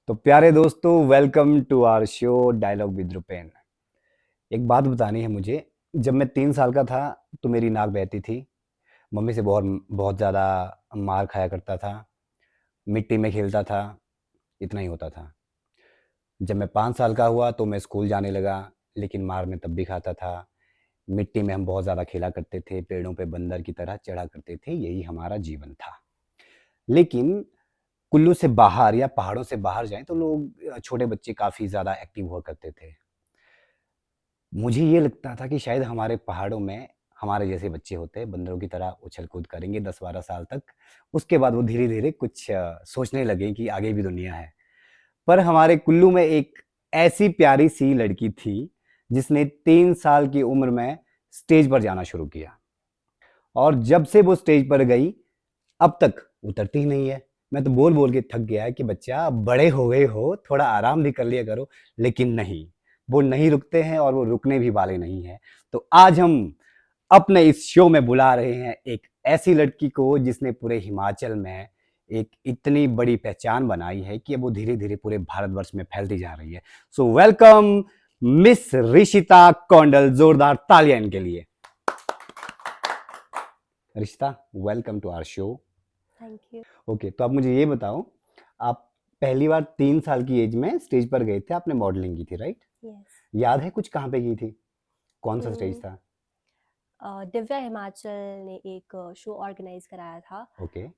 तो प्यारे दोस्तों, welcome to our show dialogue with Rupen. एक बात बतानी है मुझे। जब मैं 3 साल का था तो मेरी नाक बहती थी। मम्मी से बहुत बहुत ज़्यादा मार खाया करता था। मिट्टी में खेलता था। इतना ही होता था। जब मैं 5 साल का हुआ तो मैं स्कूल जाने लगा, लेकिन मार मैं तब भी खाता था। मिट्टी में हम बहुत ज़्यादा खेला करते थे, पेड़ों पे बंदर की तरह चढ़ा करते थे, यही हमारा जीवन था। लेकिन कुल्लू से बाहर या पहाड़ों से बाहर जाएं तो लोग, छोटे बच्चे काफ़ी ज़्यादा एक्टिव हुआ करते थे। मुझे ये लगता था कि शायद हमारे पहाड़ों में हमारे जैसे बच्चे होते हैं, बंदरों की तरह उछल कूद करेंगे 10-12 साल तक। उसके बाद वो धीरे धीरे कुछ सोचने लगे कि आगे भी दुनिया है। पर हमारे कुल्लू में एक ऐसी प्यारी सी लड़की थी जिसने 3 साल की उम्र में स्टेज पर जाना शुरू किया, और जब से वो स्टेज पर गई अब तक उतरती ही नहीं है। मैं तो बोल बोल के थक गया है कि बच्चा अब बड़े हो गए हो, थोड़ा आराम भी कर लिया करो। लेकिन नहीं, वो नहीं रुकते हैं और वो रुकने भी वाले नहीं हैं। तो आज हम अपने इस शो में बुला रहे हैं एक ऐसी लड़की को जिसने पूरे हिमाचल में एक इतनी बड़ी पहचान बनाई है कि अब वो धीरे धीरे पूरे भारतवर्ष में फैलती जा रही है। So welcome miss Rishita Kaundal. जोरदार तालियां इनके लिए। रिश्ता, welcome to our show. Thank you. Okay, तो आप मुझे ये बताओ, आप पहली बार 3 साल की एज में स्टेज पर गए थे, आपने मॉडलिंग की थी, राइट? यस। याद है कुछ, कहाँ पे की थी? कौन सा स्टेज था? दिव्या हिमाचल ने एक शो ऑर्गेनाइज कराया था। ओके।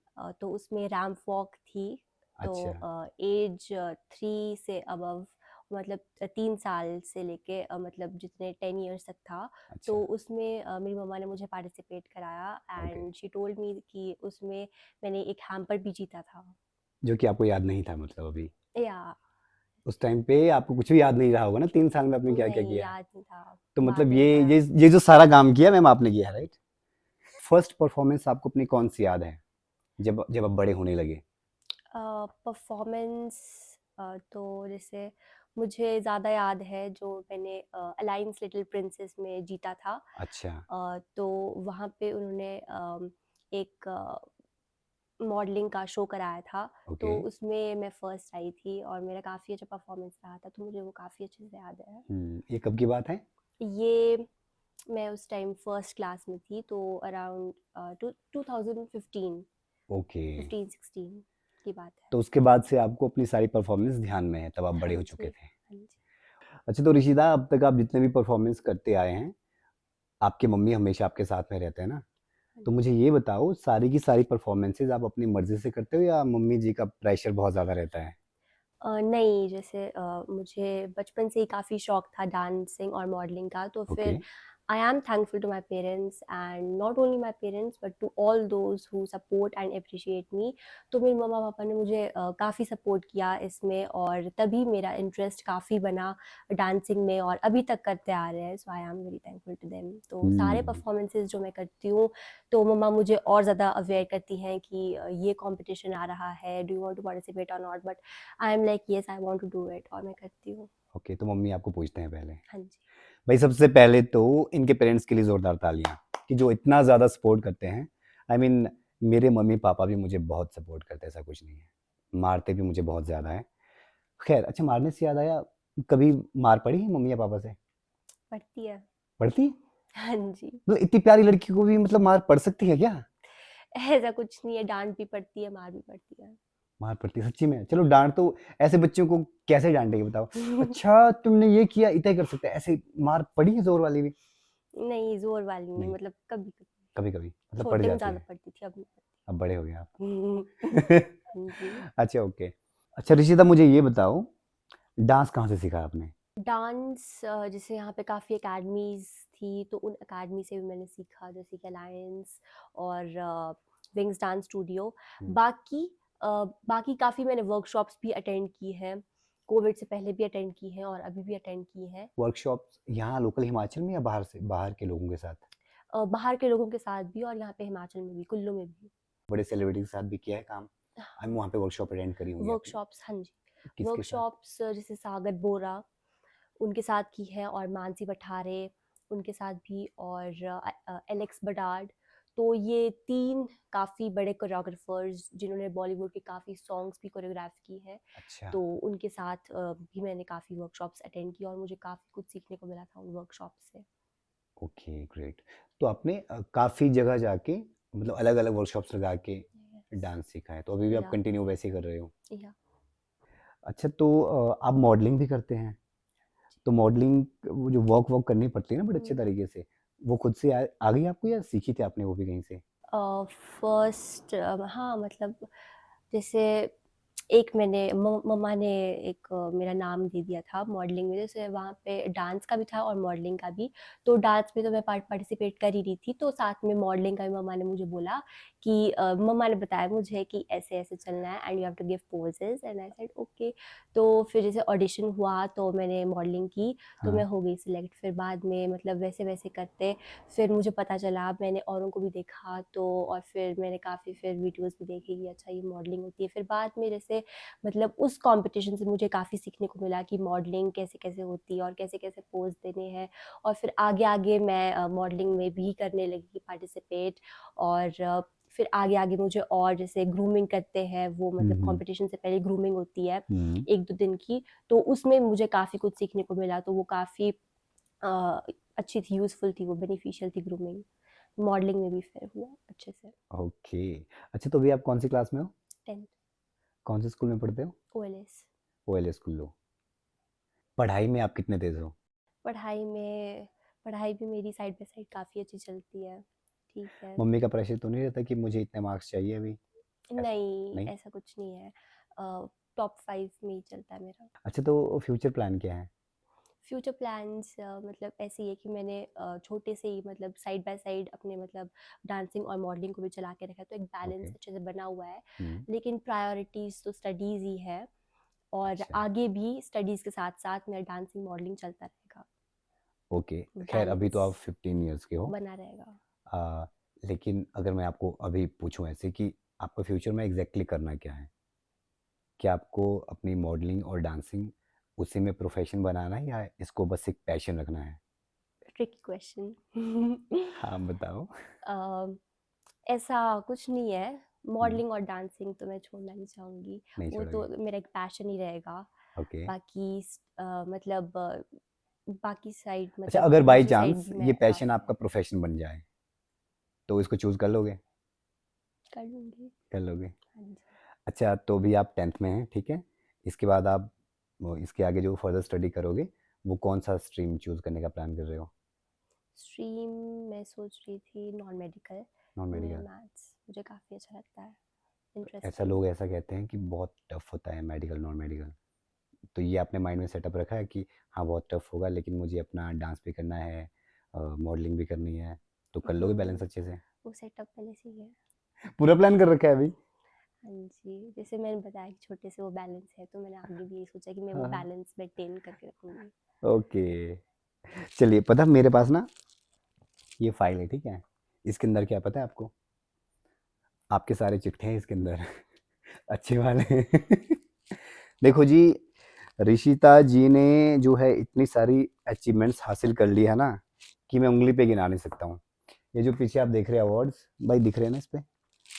तो उसमें रैम्प वॉक थी। तो अच्छा। एज 3 से अबव, मतलब 3 साल से लेके मतलब जितने 10 ईयर्स तक था। अच्छा। तो उसमें मेरी मम्मा ने मुझे पार्टिसिपेट कराया okay. And she told me कि उसमें मैंने एक हैम्पर भी जीता था। जो कि आपको याद नहीं था, मतलब अभी या उस टाइम पे आपको कुछ भी याद नहीं रहा होगा ना, 3 साल में आपने क्या क्या नहीं, किया है। याद नहीं था। तो बाद मतलब में ये बताया। ये ये जो सारा काम किया मैम आपने किया है, राइट? फर्स्ट परफॉर्मेंस आपको अपनी कौन सी याद है, जब जब आप बड़े होने लगे? परफॉर्मेंस तो जैसे मुझे ज़्यादा याद है जो मैंने अलायंस लिटिल प्रिंसेस में जीता था। अच्छा। तो वहाँ पे उन्होंने एक मॉडलिंग का शो कराया था। ओके। तो उसमें मैं फर्स्ट आई थी और मेरा काफ़ी अच्छा परफॉर्मेंस रहा था, तो मुझे वो काफ़ी अच्छे से याद है। ये कब की बात है? ये मैं उस टाइम फर्स्ट क्लास में थी, तो अराउंड 2015, ओके। 15-16 की बात है। तो उसके बाद से आपको अपनी सारी परफॉर्मेंस ध्यान में है, तब आप हाँ बड़े हो जी, चुके थे। हाँ जी। अच्छा, तो ऋषिता, अब तक आप जितने भी परफॉर्मेंस करते आए हैं, आपकी मम्मी हमेशा आपके साथ में रहते हैं ना? हाँ तो जी। मुझे ये बताओ, सारी की सारी परफॉर्मेंसेस आप अपनी मर्जी से करते हो या मम्मी जी का प्रेशर बहुत ज़्यादा रहता है? नहीं, जैसे मुझे बचपन से ही काफ़ी शौक था डांसिंग और मॉडलिंग का, तो ओके। फिर I am thankful to my parents and not only my parents but to all those who support and appreciate me. तो मेरे मम्मा पापा ने मुझे काफ़ी सपोर्ट किया इसमें, और तभी मेरा इंटरेस्ट काफ़ी बना डांसिंग में, और अभी तक करते आ रहे हैं। So I am very thankful to them. तो सारे हम्म। परफॉर्मेंसेज जो मैं करती हूँ, तो मम्मा मुझे और ज़्यादा अवेयर करती हैं कि ये कंपटीशन आ रहा है, do you want to participate or not, but I am like yes I want to do it, और मैं करती हूँ। ओके, तो मम्मी आपको पूछते हैं पहले। हाँ जी। भाई, सबसे पहले तो इनके पेरेंट्स के लिए जोरदार तालियां, कि जो इतना ज़्यादा सपोर्ट करते हैं। आई I मीन mean, मेरे मम्मी पापा भी मुझे बहुत सपोर्ट करते हैं, ऐसा कुछ नहीं है। मारते भी मुझे बहुत ज़्यादा है। खैर, अच्छा, मारने से याद आया, कभी मार पड़ी है मम्मी या पापा से? पढ़ती है। पड़ती? हाँ जी। मतलब इतनी प्यारी लड़की को भी मतलब मार पड़ सकती है क्या? ऐसा कुछ नहीं है, डांट भी पड़ती है, मार भी पड़ती है। मार पड़ती है सच्ची में? चलो, डांट तो ऐसे बच्चों को कैसे डांटेंगे बताओ? अच्छा, तुमने ये किया, इतना ही कर सकते हैं, ऐसे मार पड़ी है जोर वाली भी? नहीं, जोर वाली नहीं, नहीं। मतलब कभी कभी। कभी कभी मतलब पड़ छोटे में जाती ज्यादा है। पड़ती थी, अब नहीं अब बड़े हो गए आप। पड़ती। हाँ जी। अच्छा, ओके। अच्छा ऋषिता, मुझे ये बताओ, डांस कहाँ से सीखा आपने? डांस जैसे यहाँ पे काफ़ी एकेडमीज़ थी, तो उन एकेडमी से भी मैंने सीखा, जैसे कि अलायंस और विंग्स डांस स्टूडियो। हम्म। बाकी अ, बाकी काफ़ी मैंने वर्कशॉप्स भी अटेंड की हैं। कोविड से पहले भी अटेंड की हैं और अभी भी अटेंड की हैं। वर्कशॉप्स यहाँ लोकल हिमाचल में या बाहर से, बाहर के लोगों के साथ? बाहर के लोगों के साथ भी, और यहाँ पे हिमाचल में भी, कुल्लू में भी। बड़े सेलिब्रिटी के साथ भी किया है काम? आई वहाँ पे वर्कशॉप अटेंड करी होंगी आपने? वर्कशॉप्स, हाँ जी। किसके साथ? वर्कशॉप्स जैसे सागर बोरा, उनके साथ की है, और मानसी पठारे, उनके साथ भी, और एलेक्स बडार्ड। तो ये 3 काफ़ी बड़े कोरियोग्राफर्स जिन्होंने बॉलीवुड के काफ़ी सॉन्ग्स भी कोरियोग्राफ की हैं, अच्छा, तो उनके साथ भी मैंने काफ़ी वर्कशॉप्स अटेंड की और मुझे काफ़ी कुछ सीखने को मिला था उन वर्कशॉप से। Okay, great. तो आपने काफ़ी जगह जाके मतलब अलग-अलग वर्कशॉप्स लगा के यस, डांस सीखा है, तो अभी भी आप या कंटिन्यू वैसे ही कर रहे हो? या अच्छा, तो आप मॉडलिंग भी करते हैं? तो मॉडलिंग वो जो वॉक-वॉक करनी पड़ती है ना बड़े अच्छे हुँ। तरीके से, वो खुद से आ गई आपको या सीखी थी आपने वो भी कहीं से? फर्स्ट हाँ, मतलब जैसे एक मैंने मम्मा ने एक मेरा नाम दे दिया था मॉडलिंग में, जैसे वहाँ पे डांस का भी था और मॉडलिंग का भी। तो डांस में तो मैं पार्टिसिपेट कर ही रही थी, तो साथ में मॉडलिंग का भी मम्मा ने मुझे बोला कि मम्मा ने बताया मुझे कि ऐसे-ऐसे चलना है and you have to give poses and I said okay. तो फिर जैसे ऑडिशन हुआ तो मैंने मॉडलिंग की, तो हाँ, मैं हो गई सिलेक्ट। फिर बाद में मतलब वैसे-वैसे करते फिर मुझे पता चला, मैंने औरों को भी देखा तो और फिर मैंने काफ़ी फिर वीडियोज़ भी देखे कि अच्छा ये मॉडलिंग होती है। फिर बाद में जैसे मतलब उस कॉम्पिटिशन से मुझे काफ़ी सीखने को मिला कि मॉडलिंग कैसे-कैसे होती है और कैसे-कैसे पोज़ देने हैं। और फिर आगे-आगे मैं मॉडलिंग में भी करने लगी पार्टिसिपेट। और फिर आगे-आगे मुझे और जैसे ग्रूमिंग करते हैं वो, हुँ, मतलब हुँ, कॉम्पिटिशन से पहले ग्रूमिंग होती है हुँ, 1-2 दिन की, तो उसमें मुझे काफ़ी कुछ सीखने को मिला। तो वो काफ़ी अ, अच्छी थी, यूज़फुल थी, वो बेनिफिशियल थी ग्रूमिंग। मॉडलिंग में भी फिर हुआ अच्छे से। ओके। अच्छा, तो अभी आप कौन-सी क्लास में हो? 10th कौन से स्कूल में पढ़ते हो? ओएलएस। ओएलए स्कूल हो। पढ़ाई में आप कितने तेज़ हो? पढ़ाई में पढ़ाई भी मेरी साइड बाय साइड काफ़ी अच्छी चलती है, ठीक है। मम्मी का प्रेशर तो नहीं रहता कि मुझे इतने मार्क्स चाहिए अभी? ऐसा नहीं, नहीं? ऐसा कुछ नहीं है। टॉप 5 में ही चलता है मेरा। अच्छा, तो फ्यूचर प्लान क्या है? फ्यूचर प्लान्स मतलब ऐसे ही है कि मैंने छोटे से ही मतलब साइड बाय साइड अपने मतलब डांसिंग और मॉडलिंग को भी चला के रखा है, तो एक बैलेंस ओके। अच्छे से बना हुआ है। हुँ, लेकिन प्रायोरिटीज़ तो स्टडीज़ ही है और अच्छा, आगे भी स्टडीज़ के साथ-साथ मेरा डांसिंग मॉडलिंग चलता रहेगा। ओके। ख़ैर अभी तो बैलेंस आप 15 इयर्स के हो। बना रहेगा। अ, लेकिन अगर मैं आपको अभी पूछूँ ऐसे कि आपको फ्यूचर में एग्ज़ैक्टली करना क्या है? क्या आपको अपनी मॉडलिंग और डांसिंग उसी में प्रोफ़ेशन बनाना है या इसको बस एक पैशन रखना है? Tricky question. हाँ, बताओ। ऐसा कुछ नहीं है, हुँ, मॉडलिंग और डांसिंग तो मैं छोड़ना नहीं चाहूँगी। नहीं वो तो छोड़ोगे। मेरा एक पैशन ही रहेगा। ओके। बाकी मतलब बाकी साइड अच्छा, मतलब अगर बाय दूसरी साइड चांस भी ये मैं पैशन काफ़ी आपका प्रोफ़ेशन बन जाए, तो इसको चूज़ कर लोगे? कर लूँगी। कर लोगे। हाँ जी। अच्छा, तो अभी आप 10th में हैं, ठीक है? इसके बाद आप वो इसके आगे जो फर्दर स्टडी करोगे, वो कौन-सा स्ट्रीम चूज़ करने का प्लान कर रहे हो? स्ट्रीम मैं सोच रही थी नॉन मेडिकल। नॉन मेरा मेडिकल? मैथ्स मुझे काफ़ी अच्छा लगता है, ऐसा इंटरेस्टिंग। लोग ऐसा कहते हैं कि बहुत टफ़ होता है मेडिकल, नॉन मेडिकल। तो ये आपने माइंड में सेटअप रखा है कि हाँ, बहुत टफ़ होगा लेकिन मुझे अपना डांस भी करना है मॉडलिंग भी करनी है, तो कर लोगे बैलेंस अच्छे से? वो सेटअप पहले से ही है। पूरा प्लान कर रखा है अभी? हाँ जी, जैसे मैंने बताया कि छोटे से वो बैलेंस है, तो मैंने आगे भी यही सोचा कि मैं वो हाँ, हाँ। बैलेंस मेंटेन करके रखूँगी। ओके। चलिए, पता है मेरे पास ना ये फाइल है, ठीक है? इसके अंदर क्या पता है आपको? आपके सारे चिट्ठे हैं इसके अंदर। अच्छे वाले। देखो जी, ऋषिता जी ने जो है इतनी सारी अचीवमेंट्स हासिल कर ली है ना कि मैं उँगली पे गिना नहीं सकता हूँ। ये जो पीछे आप देख रहे हैं अवार्ड्स, भाई दिख रहे हैं ना इस पे?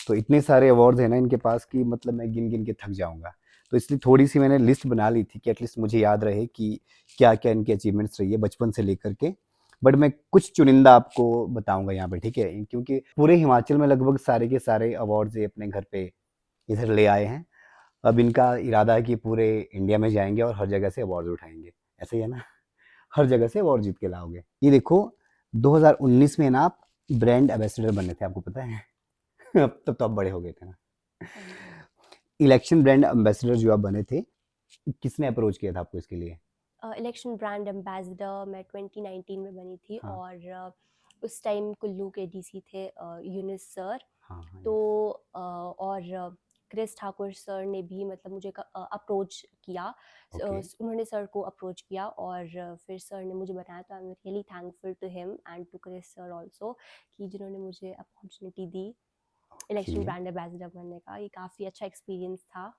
तो इतने सारे अवार्ड्स हैं ना इनके पास कि मतलब मैं गिन-गिन के थक जाऊँगा। तो इसलिए थोड़ी-सी मैंने लिस्ट बना ली थी कि एटलीस्ट मुझे याद रहे कि क्या-क्या इनकी अचीवमेंट्स रही है बचपन से लेकर के। बट मैं कुछ चुनिंदा आपको बताऊँगा यहाँ पे, ठीक है? क्योंकि पूरे हिमाचल में लगभग सारे के सारे अवार्ड्स ये अपने घर पे इधर ले आए हैं। अब इनका इरादा है कि पूरे इंडिया में जाएँगे और हर जगह से अवार्ड्स उठाएँगे। ऐसे ही है ना? हर जगह से अवार्ड जीत के लाओगे। ये देखो 2019 में ना आप ब्रांड एम्बेसडर बने थे, आपको पता है? अब तब तो आप बड़े हो गए थे ना। हाँ जी। इलेक्शन ब्रांड एम्बेसडर जो आप बने थे, किसने अप्रोच किया था आपको इसके लिए? इलेक्शन ब्रांड एम्बेसडर मैं 2019 में बनी थी हाँ, और उस टाइम कुल्लू के डीसी थे यूनुस सर। हाँ, हाँ, तो यस। और क्रिस ठाकुर सर ने भी मतलब मुझे अप्रोच किया। ओके, उन्होंने सर को अप्रोच किया और फिर सर ने मुझे बताया, तो I am really thankful to him and to Chris sir also कि जिन्होंने मुझे अपॉर्चुनिटी दी ओके। इलेक्शन ब्रांड एम्बेसडर बनने का। ये काफ़ी अच्छा एक्सपीरियंस था।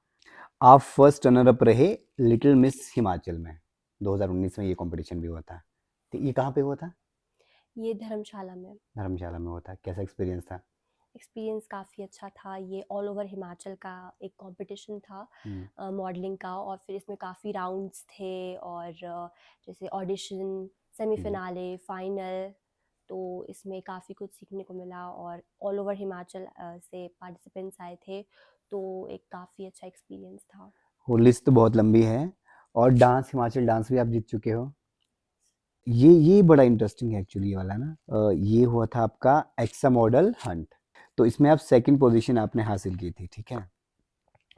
आप फर्स्ट रनर अप रहे लिटिल मिस हिमाचल में। 2019 में ये कॉम्पिटिशन भी हुआ था। तो ये कहाँ पे हुआ था? ये धर्मशाला में। धर्मशाला में हुआ था। कैसा एक्सपीरियंस था? एक्सपीरियंस काफ़ी अच्छा था। ये ऑल ओवर हिमाचल का एक कॉम्पिटिशन था हुँ, मॉडलिंग का, और फिर इसमें काफ़ी राउंड्स थे, और जैसे ऑडिशन, हुँ। सेमीफिनाले, फाइनल, तो इसमें काफ़ी कुछ सीखने को मिला, और ऑल ओवर हिमाचल से पार्टिसिपेंट्स आए थे, तो एक काफ़ी अच्छा एक्सपीरियंस था। वो लिस्ट तो बहुत लंबी है और डांस हिमाचल डांस भी आप जीत चुके हो। ये बड़ा इंटरेस्टिंग है एक्चुअली ये वाला ना। ये हुआ था आपका एक्सा मॉडल हंट। तो इसमें आप सेकंड पोजीशन आपने हासिल की थी, ठीक है?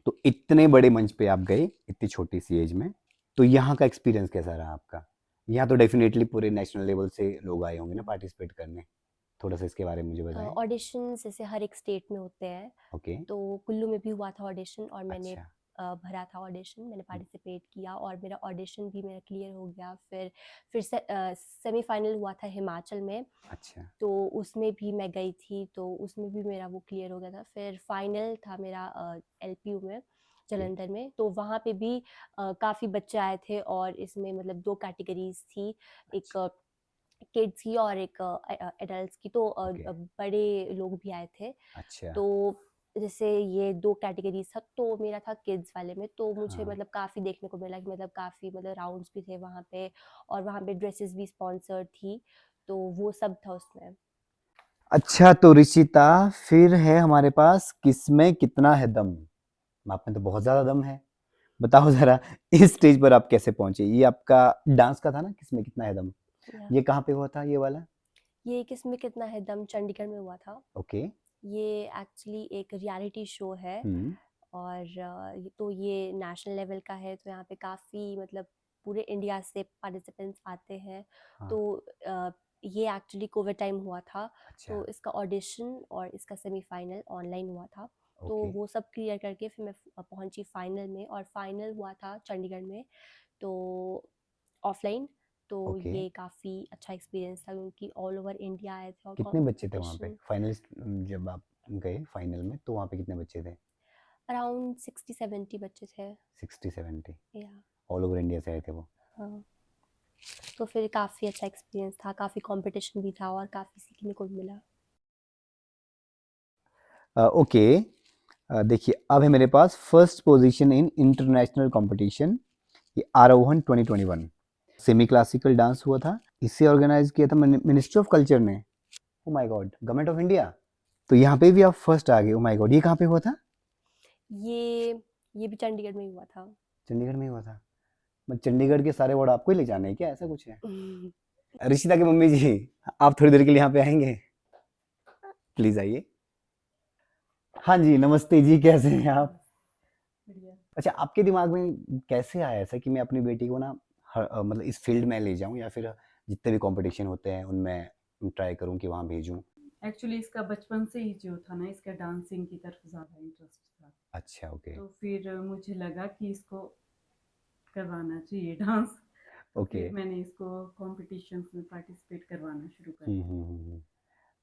तो इतने बड़े मंच पे आप गए, इतनी छोटी सी एज में। तो यहाँ का एक्सपीरियंस कैसा रहा आपका? यहाँ तो डेफिनेटली पूरे नेशनल लेवल से लोग आए होंगे ना पार्टिसिपेट करने। थोड़ा-सा इसके बारे में मुझे बताएँ? ऑडिशंस जैसे हर एक स्टेट में होते हैं, ओके, तो कुल्लू में भी हुआ था ऑडिशन, और मैंने अच्छा। भरा था ऑडिशन, मैंने हुँ, पार्टिसिपेट किया, और मेरा ऑडिशन भी मेरा क्लियर हो गया। फिर सेमीफाइनल हुआ था हिमाचल में, अच्छा, तो उसमें भी मैं गई थी, तो उसमें भी मेरा वो क्लियर हो गया था। फिर फाइनल था मेरा एलपीयू में, ओके, जालंधर में, तो वहाँ पे भी काफ़ी बच्चे आए थे, और इसमें मतलब 2 कैटेगरीज़ थी, एक अच्छा, किड्स की और एक एडल्ट्स की, तो ओके, बड़े लोग भी आए थे। अच्छा। तो जैसे ये 2 कैटेगरीज़ था, तो मेरा था किड्स वाले में, तो मुझे हाँ। मतलब काफ़ी देखने को मिला कि मतलब काफ़ी मतलब राउंड्स भी थे वहाँ पे, और वहाँ पे ड्रेसेस भी स्पॉन्सर्ड थी, तो वो सब था उसमें। अच्छा तो ऋषिता फिर है हमारे पास किसमें कितना है दम? आप में तो बहुत ज़्यादा दम है। बताओ ज़रा इस स्टेज पर आप कैसे पहुँचे? ये आपका डांस का था ना किसमें कितना है दम? या ये कहाँ पे हुआ था ये वाला? ये किसमें कितना है दम चंडीगढ़ में हुआ था। ओके। ये एक्चुअली एक रियलिटी शो है, हुँ, और तो ये नेशनल लेवल का है, तो यहाँ पे काफ़ी मतलब पूरे इंडिया से पार्टिसिपेंट्स आते हैं। हाँ, तो अ, ये एक्चुअली कोविड टाइम हुआ था, अच्छा, तो इसका ऑडिशन और इसका सेमीफाइनल ऑनलाइन हुआ था। तो ओके, वो सब क्लियर करके फिर मैं पहुंची फाइनल में, और फाइनल हुआ था चंडीगढ़ में, तो ऑफलाइन। तो ओके। ये काफ़ी अच्छा एक्सपीरियंस था, क्योंकि ऑल ओवर इंडिया आए थे, और कितने बच्चे थे वहाँ पे? कंपटीशन फाइनलिस्ट जब आप गए फाइनल में तो वहाँ पे कितने बच्चे थे? अराउंड 60-70 बच्चे थे। 60-70 या ऑल ओवर इंडिया से आए थे वो। हाँ, तो फिर काफ़ी अच्छा एक्सपीरियंस था, काफ़ी कंपटीशन भी था, और काफ़ी सीखने को भी मिला। ओके। देखिए अब है मेरे पास first position in international competition, ये आरोहण 2021 सेमी क्लासिकल डांस हुआ था। इसे ऑर्गेनाइज किया था मिनिस्ट्री ऑफ कल्चर ने। Oh my God, government of India. तो यहाँ पे भी आप फर्स्ट आ गए। ओ माय गॉड, ये कहाँ पे हुआ था? ये ये भी चंडीगढ़ में ही हुआ था। चंडीगढ़ में ही हुआ था। मैं चंडीगढ़ के सारे वार्ड आपको ही ले जाने हैं क्या, ऐसा कुछ है? ऋषिता की मम्मी जी, आप थोड़ी देर के लिए यहाँ पे आएंगे? प्लीज आइए। हाँ जी, नमस्ते जी, कैसे हैं आप? बढ़िया। अच्छा, आपके दिमाग में कैसे आया ऐसा कि मैं अपनी बेटी को ना मतलब इस फील्ड में ले जाऊं या फिर जितने भी कंपटीशन होते हैं उनमें ट्राई करूं कि वहां भेजूं? एक्चुअली इसका बचपन से ही जो था ना, इसका डांसिंग की तरफ ज़्यादा इंटरेस्ट था। अच्छा, ओके, तो फिर मुझे लगा कि इसको करवाना चाहिए डांस। तो ओके। फिर मैंने इसको कॉम्पिटिशन्स में पार्टिसिपेट करवाना शुरू कर हम्म दिया। हम्म हम्म, हम्म,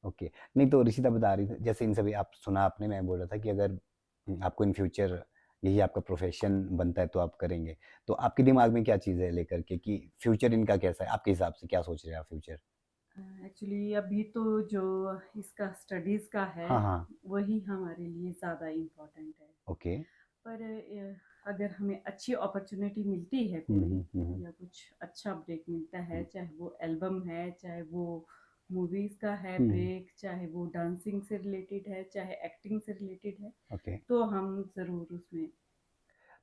ओके। नहीं तो ऋषिता बता रही थी जैसे इन सभी आप सुना आपने, मैं बोल रहा था कि अगर आपको इन फ्यूचर यही आपका प्रोफेशन बनता है तो आप करेंगे। तो आपके दिमाग में क्या चीज़ है लेकर के कि फ्यूचर इनका कैसा है आपके हिसाब से, क्या सोच रहे हैं आप फ्यूचर? एक्चुअली अभी तो जो इसका स्टडीज़ का है, हाँ हाँ, वही हमारे लिए ज़्यादा इम्पोर्टेंट है। ओके। पर अगर हमें अच्छी अपॉर्चुनिटी मिलती है कोई, या कुछ अच्छा ब्रेक मिलता है, चाहे वो एल्बम है, चाहे वो मूवीज़ का है हम्म, ब्रेक, चाहे वो डांसिंग से रिलेटेड है, चाहे एक्टिंग से रिलेटेड है, ओके। तो हम ज़रूर उसमें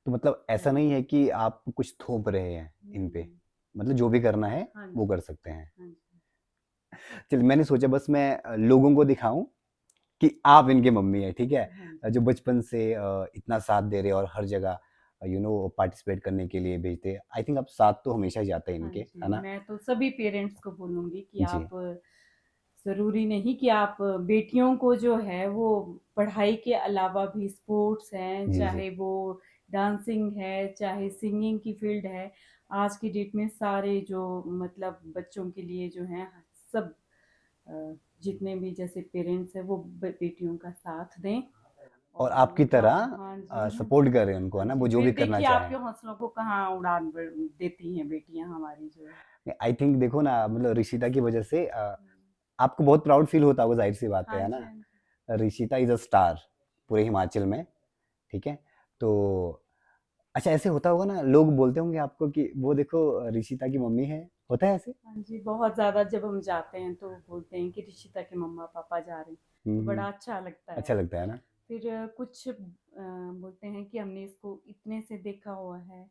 तो मतलब ऐसा नहीं जाएंगे। है कि आप कुछ थोप रहे हैं इन पे, नहीं। मतलब जो भी करना है हाँ वो जी। कर सकते हैं। हाँ जी। चलिए, मैंने सोचा बस मैं लोगों को दिखाऊं कि आप इनके मम्मी है, ठीक है? हाँ जो जी। बचपन से इतना साथ दे रहे हैं और हर जगह पार्टिसिपेट करने के लिए भेजते हैं। आई थिंक आप साथ तो हमेशा ही जाते हैं हाँ इनके, जी, है ना? मैं तो सभी पेरेंट्स को बोलूँगी कि जी, आप ज़रूरी नहीं कि आप बेटियों को जो है वो पढ़ाई के अलावा भी स्पोर्ट्स हैं, जी, जी। चाहे वो डांसिंग है, चाहे सिंगिंग की फील्ड है। आज की डेट में सारे जो मतलब बच्चों के लिए जो हैं सब अ, जितने भी जैसे पेरेंट्स हैं वो बेटियों का साथ दें, और और आपकी जा तरह हाँ जी। सपोर्ट करें उनको, है हाँ ना? जी, वो जो फिर भी करना देखिए चाहें। आपके हौसलों को कहाँ उड़ान देती हैं बेटियां हमारी जो है। आई थिंक देखो ना, मतलब ऋषिता की वजह से आपको बहुत प्राउड फील होता होगा, ज़ाहिर सी बात हाँ है ना? जी। हाँ जी। ऋषिता इज़ अ स्टार पूरे हिमाचल में, ठीक है? तो अच्छा ऐसे होता होगा ना, लोग बोलते होंगे आपको कि वो देखो ऋषिता की मम्मी है, होता है ऐसे? हाँ जी, बहुत ज़्यादा जब हम जाते हैं तो बोलते हैं कि ऋषिता के मम्मा-पापा जा रहे हैं, हुँ, तो हुँ। बड़ा अच्छा लगता अच्छा है। लगता है ना? फिर कुछ बोलते हैं कि हमने इसको इतने से देखा हुआ है,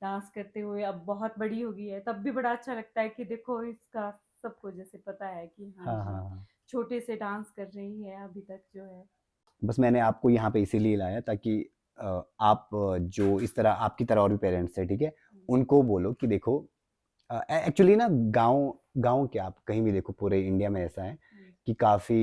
डांस करते हुए, अब बहुत बड़ी हो गई है, तब भी बड़ा अच्छा लगता है कि देखो इसका सबको जैसे पता है कि हाँ हाँ, जी, हाँ, हाँ। छोटे से डांस कर रही है अभी तक जो है। बस मैंने आपको यहाँ पे इसीलिए लाया ताकि आप जो इस तरह आपकी तरह और भी पेरेंट्स हैं, ठीक है? हुँ, उनको बोलो कि देखो एक्चुअली ना गाँव गाँव क्या आप कहीं भी देखो पूरे इंडिया में ऐसा है हुँ, कि काफ़ी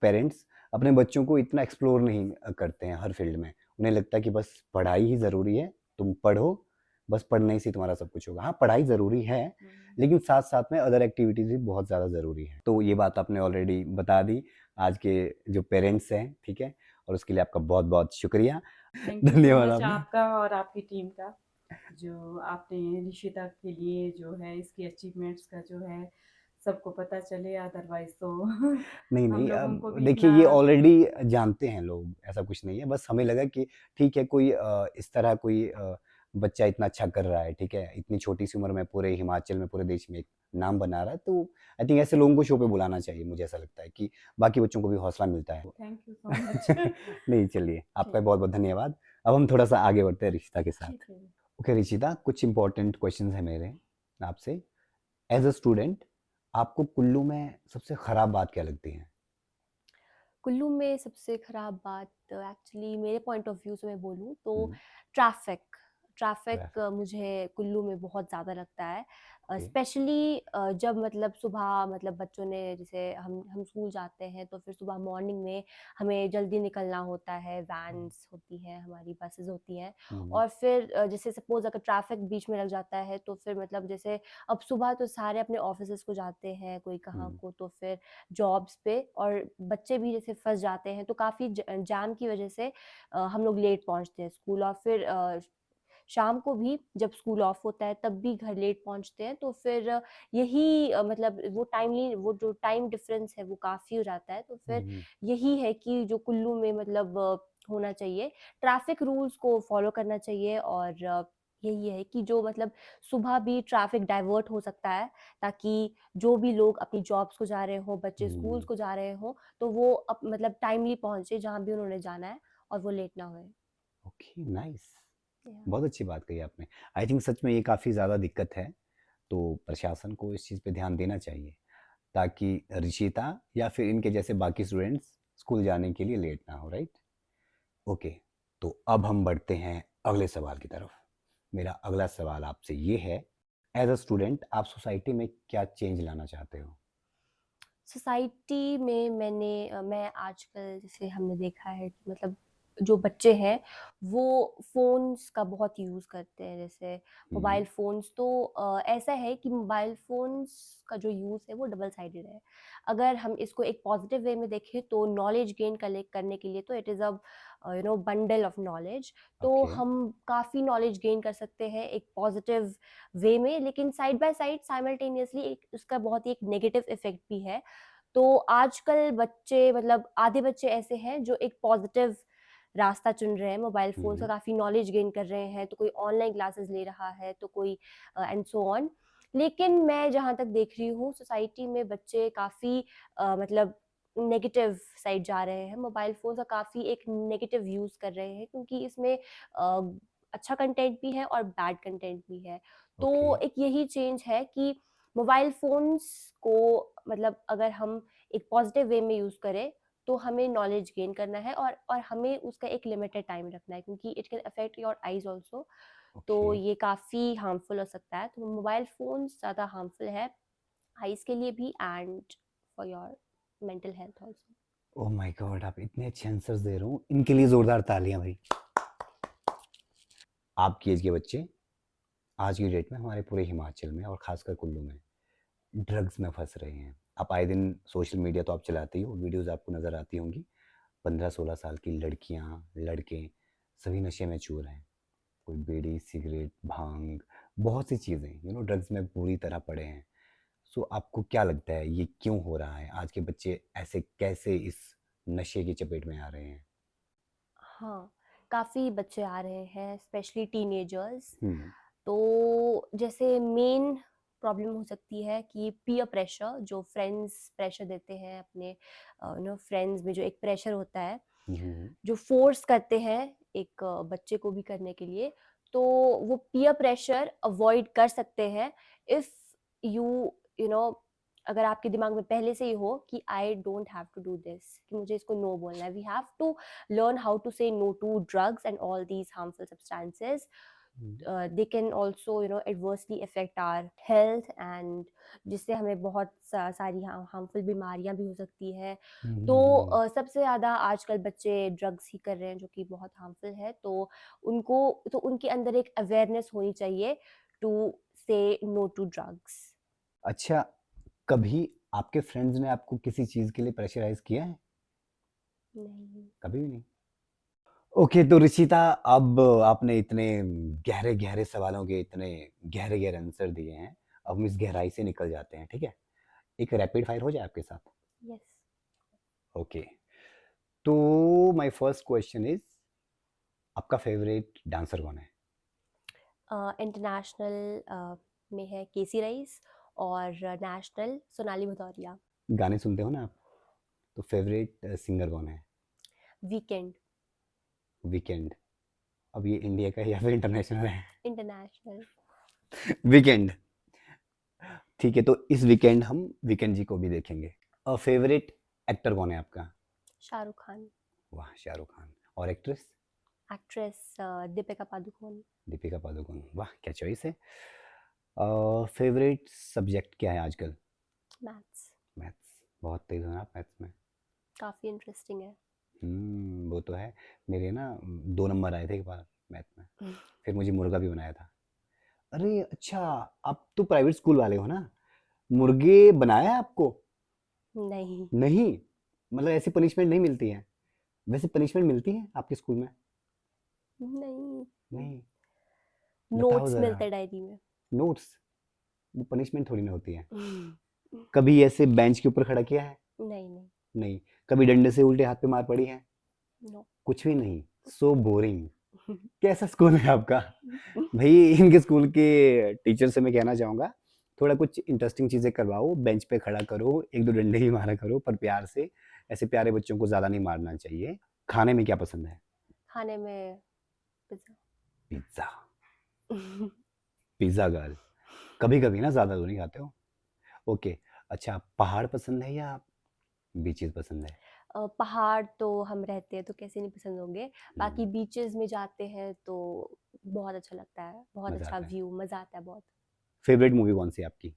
पेरेंट्स अपने बच्चों को इतना एक्सप्लोर नहीं करते हैं हर फील्ड में। उन्हें लगता है कि बस पढ़ाई ही ज़रूरी है, तुम पढ़ो, बस पढ़ने से ही तुम्हारा सब कुछ होगा। हाँ, पढ़ाई ज़रूरी है, हुँ, लेकिन साथ-साथ में अदर एक्टिविटीज़ भी बहुत ज़्यादा ज़रूरी है। तो ये बात आपने ऑलरेडी बता दी आज के जो पेरेंट्स हैं, ठीक है? और उसके लिए आपका बहुत-बहुत शुक्रिया। थैंक यू सो धन्यवाद मच आपका। आपका और आपकी टीम का, जो आपने ऋषिता के लिए जो है इसकी अचीवमेंट्स का जो है सबको पता चले, अदरवाइज़ तो नहीं, हम नहीं, लोगों को अब भी देखिए इतना ये ऑलरेडी जानते हैं लोग, ऐसा कुछ नहीं है। बस हमें लगा कि ठीक है कोई इस तरह कोई बच्चा इतना अच्छा कर रहा है, ठीक है? इतनी छोटी-सी उम्र में पूरे हिमाचल में, पूरे देश में एक नाम बना रहा है, तो आई थिंक ऐसे लोगों को शो पे बुलाना चाहिए, मुझे ऐसा लगता है कि बाकी बच्चों को भी हौसला मिलता है। Thank you so much. नहीं चलिए, आपका ठीक बहुत-बहुत धन्यवाद। अब हम थोड़ा-सा आगे बढ़ते हैं रिशिता के साथ। ठीक है। ओके रिशिता, कुछ इम्पोर्टेंट क्वेश्चन्स हैं मेरे आपसे। एज़ अ स्टूडेंट आपको कुल्लू में सबसे खराब बात क्या लगती है? कुल्लू में सबसे ख़राब बात एक्चुअली मेरे पॉइंट ऑफ व्यू से मैं बोलूँ तो हुँ, ट्रैफ़िक ट्रैफ़िक ट्रैफ़िक, मुझे कुल्लू में बहुत ज़्यादा लगता है। ओके। स्पेशली जब मतलब सुबह मतलब बच्चों ने जैसे हम स्कूल जाते हैं तो फिर सुबह मॉर्निंग में हमें जल्दी निकलना होता है, हुँ, वैन्स होती हैं, हमारी बसेज़ होती हैं हुँ, और फिर जैसे सपोज़ अगर ट्रैफ़िक बीच में लग जाता है तो फिर मतलब जैसे अब सुबह तो सारे अपने ऑफ़िसेज़ को जाते हैं, कोई कहाँ हुँ, को तो फिर जॉब्स पे और बच्चे भी जैसे फँस जाते हैं तो काफ़ी जाम की वज़ह से हम लोग लेट पहुँचते हैं स्कूल और फिर शाम को भी जब स्कूल ऑफ होता है तब भी घर लेट पहुँचते हैं तो फिर यही मतलब वो जो टाइम डिफ़रेंस है वो काफ़ी हो जाता है तो फिर हुँ, यही है कि जो कुल्लू में मतलब होना चाहिए। ट्रैफ़िक रूल्स को फ़ॉलो करना चाहिए और यही है कि जो मतलब सुबह भी ट्रैफ़िक डाइवर्ट हो सकता है ताकि जो भी लोग अपनी जॉब्स को जा रहे हों, बच्चे स्कूल्स हुँ, को जा रहे हों, तो वो मतलब टाइमली पहुँचे जहाँ भी उन्होंने जाना है और वो लेट ना होए। Okay, nice. या बहुत अच्छी बात कही आपने। आई थिंक सच में ये काफ़ी ज़्यादा दिक्कत है, तो प्रशासन को इस चीज़ पे ध्यान देना चाहिए, ताकि ऋषिता या फिर इनके जैसे बाकी स्टूडेंट्स स्कूल जाने के लिए लेट ना हो, राइट? ओके, तो अब हम बढ़ते हैं अगले सवाल की तरफ। मेरा अगला सवाल आपसे ये है, एज़ अ स्टूडेंट आप सोसाइटी में क्या चेंज लाना चाहते हो? सोसाइटी में मैं आजकल जैसे हमने देखा है कि मतलब जो बच्चे हैं वो फ़ोन्स का बहुत यूज़ करते हैं जैसे हुँ, मोबाइल फ़ोन्स तो ऐसा है कि मोबाइल फ़ोन्स का जो यूज़ है वो डबल साइडेड है। अगर हम इसको एक पॉज़िटिव वे में देखें तो नॉलेज गेन कलेक्ट करने के लिए तो it is a bundle of knowledge तो ओके, हम काफ़ी नॉलेज गेन कर सकते हैं एक पॉज़िटिव वे में लेकिन साइड बाय साइड साइमल्टेनियसली एक उसका बहुत ही एक नेगेटिव इफ़ेक्ट भी है। तो आजकल बच्चे मतलब आधे बच्चे ऐसे हैं जो एक पॉज़िटिव रास्ता चुन रहे हैं, मोबाइल फ़ोन से हुँ, काफ़ी नॉलेज गेन कर रहे हैं, तो कोई ऑनलाइन क्लासेस ले रहा है, तो कोई एंड सो ऑन। लेकिन मैं जहाँ तक देख रही हूँ सोसाइटी में बच्चे काफ़ी मतलब नेगेटिव साइड जा रहे हैं, मोबाइल फ़ोन का काफ़ी एक नेगेटिव यूज़ कर रहे हैं क्योंकि इसमें अच्छा कंटेंट भी है और बैड कंटेंट भी है। ओके, तो एक यही चेंज है कि मोबाइल फ़ोन्स को मतलब अगर हम एक पॉज़िटिव वे में यूज़ करें, तो हमें नॉलेज गेन करना है और हमें उसका एक लिमिटेड टाइम रखना है क्योंकि it can affect your eyes also okay. तो ये काफ़ी हार्मफुल हो सकता है। तो मोबाइल फ़ोन्स ज़्यादा हार्मफुल है, आइज़ के लिए भी and for your mental health also. Oh my God! आप इतने अच्छे आंसर्स दे रहे हो, इनके लिए ज़ोरदार तालियाँ भाई। आपकी एज के बच्चे आज की डेट में हमारे पूरे हिमाचल में और ख़ासकर कुल्लू में ड्रग्स में फँस रहे हैं। आप आए दिन सोशल मीडिया तो आप चलाते ही हो, वीडियोज़ आपको नज़र आती होंगी। 15-16 साल की लड़कियाँ, लड़के सभी नशे में चूर हैं। कोई बीड़ी, सिगरेट, भांग, बहुत सी चीज़ें ड्रग्स में पूरी तरह पड़े हैं। सो आपको क्या लगता है ये क्यों हो रहा है? आज के बच्चे ऐसे कैसे इस नशे की चपेट में आ रहे हैं? हाँ, काफ़ी बच्चे आ रहे हैं, स्पेशली टीनेजर्स। हुँ, तो जैसे मेन प्रॉब्लम हो सकती है कि पीयर प्रेशर, जो फ्रेंड्स प्रेशर देते हैं अपने फ्रेंड्स में जो एक प्रेशर होता है, हुँ, हुँ, जो फोर्स करते हैं एक बच्चे को भी करने के लिए, तो वो पीयर प्रेशर अवॉइड कर सकते हैं इफ यू यू नो अगर आपके दिमाग में पहले से ही हो कि I don't have to do this, कि मुझे इसको नो बोलना है। We have to learn how to say no to drugs and all these harmful substances. Hmm, They can also adversely affect our health, and जिससे हमें बहुत सारी harmful बीमारियां भी हो सकती है। हुँ, तो हुँ, हुँ। सबसे ज़्यादा आजकल बच्चे ड्रग्स ही कर रहे हैं, जो कि बहुत हार्मफुल है। तो उनके अंदर एक अवेयरनेस होनी चाहिए टू से नो टू ड्रग्स। अच्छा, कभी आपके फ्रेंड्स ने आपको किसी चीज़ के लिए प्रेशराइज़ किया है? नहीं। कभी भी नहीं? ओके, तो ऋषिता, अब आपने इतने गहरे-गहरे सवालों के इतने गहरे-गहरे आंसर दिए हैं, अब हम इस गहराई से निकल जाते हैं, ठीक है? एक रैपिड फायर हो जाए आपके साथ? यस। ओके, तो माय फर्स्ट क्वेश्चन इज़, आपका फ़ेवरेट डांसर कौन है? इंटरनेशनल में है केसी रईस, और नेशनल सोनाली भदौरिया। गाने सुनते हो ना आप? तो फ़ेवरेट सिंगर कौन है? वीकेंड। वीकेंड। अब ये इंडिया का है या फिर इंटरनेशनल है? इंटरनेशनल। वीकेंड। ठीक है, तो इस वीकेंड हम वीकेंड जी को भी देखेंगे। फ़ेवरेट एक्टर कौन है आपका? शाहरुख खान। वाह! शाहरुख खान। और एक्ट्रेस? एक्ट्रेस दीपिका पादुकोण। दीपिका पादुकोण। वाह! क्या चॉइस है। फ़ेवरेट सब्जेक्ट क्या है आजकल? मैथ्स। मैथ्स। बहुत तेज़ हो ना आप मैथ्स में। काफ़ी इंटरेस्टिंग है। वो तो है। मेरे ना 2 नंबर आए थे एक बार मैथ में। फिर मुझे मुर्गा भी बनाया था। अरे अच्छा, आप तो प्राइवेट स्कूल वाले हो ना? मुर्गे बनाया है आपको? नहीं। नहीं? मतलब ऐसी पनिशमेंट नहीं मिलती है? वैसे पनिशमेंट मिलती है आपके स्कूल में? नहीं। नहीं? बताओ नोट्स ज़रा। मिलते हैं डायरी में। नोट्स? वो पनिशमेंट थोड़ी ना होती है। कभी ऐसे बेंच के ऊपर खड़ा किया है? नहीं नहीं। नहीं। कभी डंडे से उल्टे हाथ पे मार पड़ी है? नो। कुछ भी नहीं। So boring. कैसा स्कूल है आपका? भई इनके स्कूल के टीचर से मैं कहना चाहूँगा, थोड़ा कुछ इंटरेस्टिंग चीज़ें करवाओ, बेंच पे खड़ा करो, 1-2 डंडे ही मारा करो पर प्यार से। ऐसे प्यारे बच्चों को ज़्यादा नहीं मारना चाहिए। खाने में क्या पसंद है? खाने में पिज्ज़ा। पिज़्ज़ा। Pizza girl. कभी-कभी ना, ज़्यादा तो नहीं खाते हो? ओके। अच्छा, पहाड़ पसंद है या बीचेज़ पसंद है? पहाड़ तो हम रहते हैं तो कैसे नहीं पसंद होंगे। बाकी हुँ, बीचेस में जाते हैं तो बहुत अच्छा लगता है, बहुत मज़ा अच्छा आता है। व्यू, मज़ा आता है बहुत। फ़ेवरेट मूवी कौन-सी है आपकी?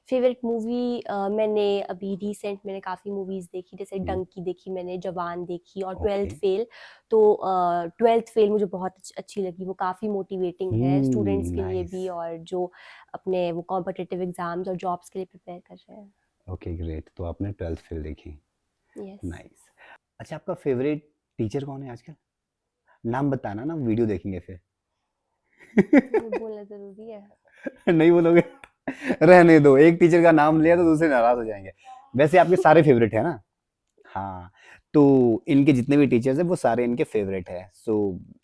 फेवरेट मूवी मैंने अभी रिसेंट मैंने काफ़ी मूवीज़ देखी, जैसे हुँ, डंकी देखी मैंने, जवान देखी और ओके। 12th fail. तो 12th फेल मुझे बहुत अच्छी लगी, वो काफ़ी मोटिवेटिंग है स्टूडेंट्स के लिए नाइस। भी, और जो अपने वो कॉम्पिटिटिव एग्ज़ाम्स और जॉब्स के लिए प्रिपेयर कर रहे हैं। Okay, great. तो आपने 12th फ़ेल देखी। यस। नाइस। अच्छा, आपका फ़ेवरेट टीचर कौन है आजकल? नाम बताना ना, वीडियो देखेंगे फिर। ये बोलना ज़रूरी है? नहीं बोलोगे? रहने दो, एक टीचर का नाम लिया तो दूसरे नाराज़ हो जाएँगे। वैसे आपके सारे फ़ेवरेट हैं ना? हाँ, तो इनके जितने भी टीचर्स हैं वो सारे इनके फ़ेवरेट हैं। सो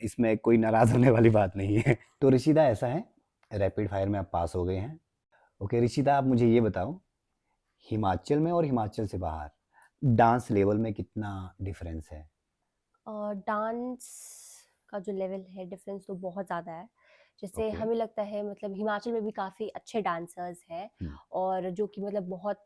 इसमें कोई नाराज़ होने वाली बात नहीं है। तो ऋषिता, ऐसा है, रैपिड फायर में आप पास हो गए हैं। ओके ऋषिता, आप मुझे ये बताओ, हिमाचल में और हिमाचल से बाहर डांस लेवल में कितना डिफरेंस है? डांस का जो लेवल है, डिफरेंस तो बहुत ज़्यादा है। जैसे ओके। हमें लगता है मतलब हिमाचल में भी काफ़ी अच्छे डांसर्स हैं, हुँ, और जो कि मतलब बहुत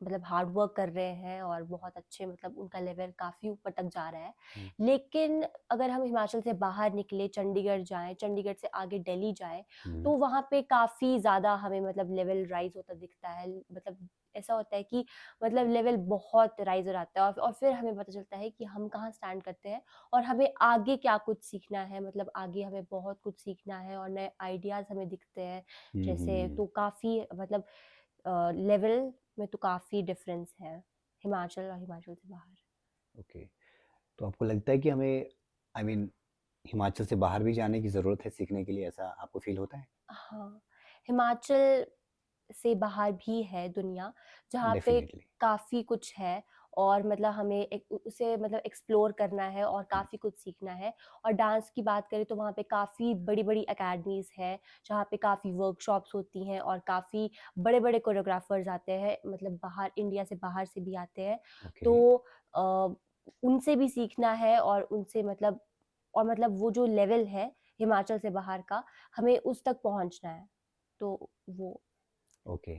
मतलब हार्ड वर्क कर रहे हैं, और बहुत अच्छे मतलब उनका लेवल काफ़ी ऊपर तक जा रहा है। हुँ, लेकिन अगर हम हिमाचल से बाहर निकले, चंडीगढ़ जाएँ, चंडीगढ़ से आगे दिल्ली जाएँ, हुँ, तो वहाँ पे काफ़ी ज़्यादा हमें मतलब लेवल राइज़ होता दिखता है। मतलब ऐसा होता है कि मतलब लेवल बहुत राइज़ हो जाता है, और फिर हमें पता चलता है कि हम कहाँ स्टैंड करते हैं, और हमें आगे क्या कुछ सीखना है। मतलब आगे हमें बहुत कुछ सीखना है, और नए आइडियाज़ हमें दिखते हैं। हुँ, जैसे हुँ, तो काफ़ी मतलब लेवल में तो काफ़ी डिफरेंस है, हिमाचल और हिमाचल से बाहर। ओके। तो आपको लगता है कि हमें, आई मीन, हिमाचल से बाहर भी जाने की ज़रूरत है सीखने के लिए, ऐसा आपको फ़ील होता है? हाँ, हिमाचल से बाहर भी है दुनिया, जहाँ पे डेफ़िनिटली। काफ़ी कुछ है, और मतलब हमें उसे मतलब एक्सप्लोर करना है और काफ़ी कुछ सीखना है। और डांस की बात करें तो वहाँ पे काफ़ी बड़ी-बड़ी अकेडमीज़ हैं, जहाँ पे काफ़ी वर्कशॉप्स होती हैं और काफ़ी बड़े-बड़े कोरियोग्राफर्स आते हैं, मतलब बाहर, इंडिया से बाहर से भी आते हैं। ओके, तो उनसे भी सीखना है और उनसे मतलब, और मतलब वो जो लेवल है हिमाचल से बाहर का, हमें उस तक पहुँचना है। तो वो ओके।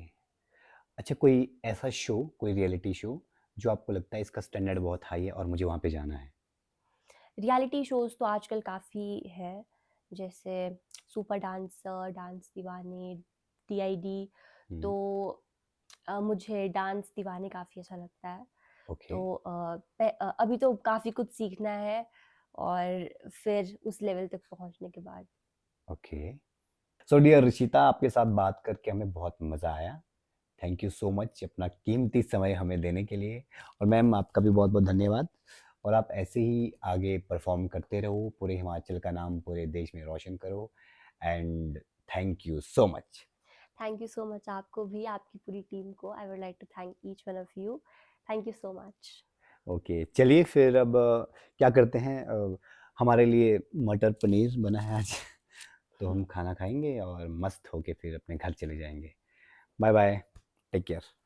अच्छा, कोई ऐसा शो, कोई रियलिटी शो जो आपको लगता है इसका स्टैंडर्ड बहुत हाई है और मुझे वहाँ पे जाना है? रियलिटी शोज़ तो आजकल काफ़ी है, जैसे सुपर डांसर, डांस दीवाने, डीआईडी। हुँ, तो मुझे डांस दीवाने काफ़ी अच्छा लगता है। ओके, तो अभी तो काफ़ी कुछ सीखना है और फिर उस लेवल तक पहुँचने के बाद। ओके। सो डियर ऋषिता, आपके साथ बात करके हमें बहुत मज़ा आया। थैंक यू सो मच अपना कीमती समय हमें देने के लिए, और मैम आपका भी बहुत-बहुत धन्यवाद, और आप ऐसे ही आगे परफ़ॉर्म करते रहो, पूरे हिमाचल का नाम पूरे देश में रोशन करो, and thank you so much. Thank you so much आपको भी, आपकी पूरी टीम को। I would like to thank each one of you. Thank you so much. Okay, चलिए फिर अब क्या करते हैं, हमारे लिए मटर पनीर बना है आज। तो हम खाना खाएँगे और मस्त होके फिर अपने घर चले जाएँगे। Bye bye, take care.